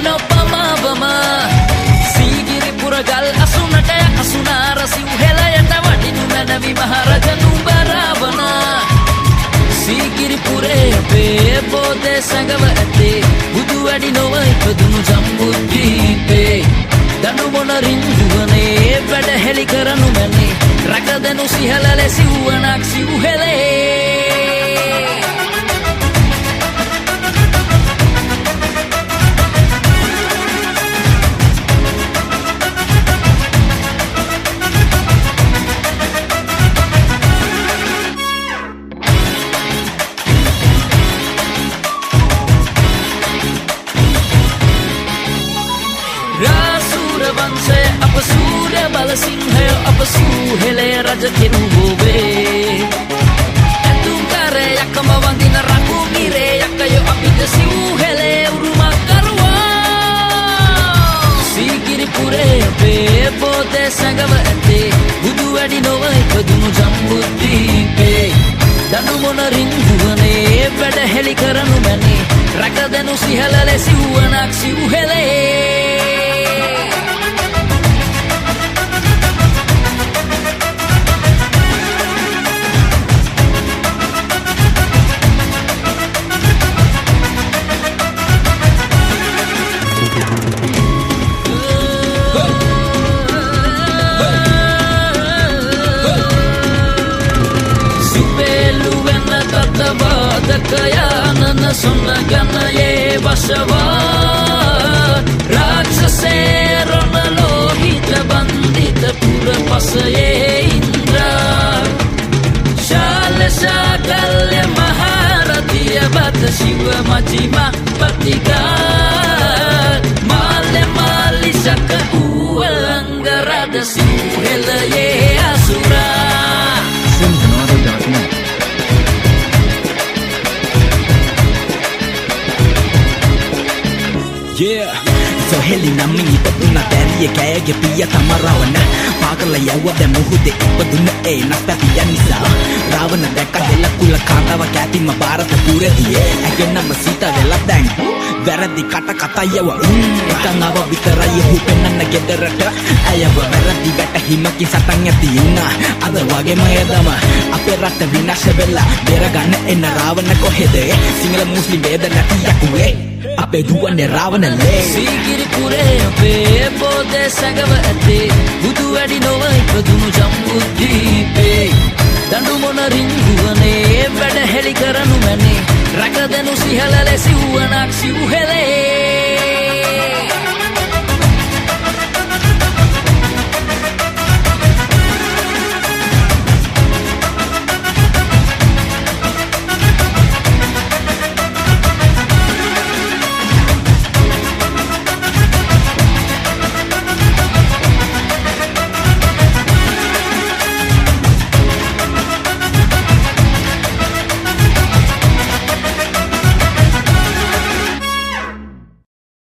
නොපමවම සීගිරි පුරගල් අසුනට අසුනාර සිව්හෙලයට වටිනු මැනවි මහරජ නුඹරවන සීගිරි පුරේ අපේ බෝධේ සැඟව ඇතේ බුදු වැඩි නොව ඉපදුණු ජම්බුද්වීපේ දඬු මොන රින්දුවනේ වැඩ හෙළි කරනු මැනේ රැකදෙනු සිහල ලෙසිව්වනක් සිව්හෙලේ वंशे अब सूर्य बल सिंह अब सूहेले रज किरुवे तुम करे यकम वंदिन रकु गिरे यकयो अपित सूहेले उरुमा करवा सीगिरि पुरे पे बोते संगव अते बुदु वडी नोवයි पदुनु जम्बुद्दीपे දඬු මොන රින්දුවනේ වැඩ හෙළි කරනු මැනේ රැකදෙනු සිහල ලෙසිව්වනක් සිව්හෙලේ Kayanan sonaganaye vasava Rakshase rona lohita bandita pura pasaye indra Shale shakalya maharatiya bata shiva majima patika Male mali shaka uangarada simuhelaye asura Yeah, so heli nami ipatuna tariye kayage piya tamarawana pagala yawada muhude ipaduna napatiya nisa ravana dekka hela kula kandawa katima bharata puradiye agenama sita vela dan වැරදි කට කතයව එකන් අව විතරයි හුපෙන්නන්න ගෙදරට අයව වැරදි වැටහිමකින් සටන් ඇති ඉන්න අද වගේම එදම අපේ රට විනාශ වෙලා බේරගන්න එන්න රාවණ කොහෙද සිංහල මුස්ලිම් වේද නැති යකුවේ අපේ දුවන්නේ රාවණලේ සීගිරි පුරේ අපේ බෝධේ සැඟව ඇතේ බුදු වැඩි නොව ඉපදුණු ජම්බුද්වීපේ දඬු මොන රින්දුවනේ වැඩ හෙළි කරනු මැනේ රැකදෙනු සිහල ලෙසිව්වනක් සිව්හෙලේ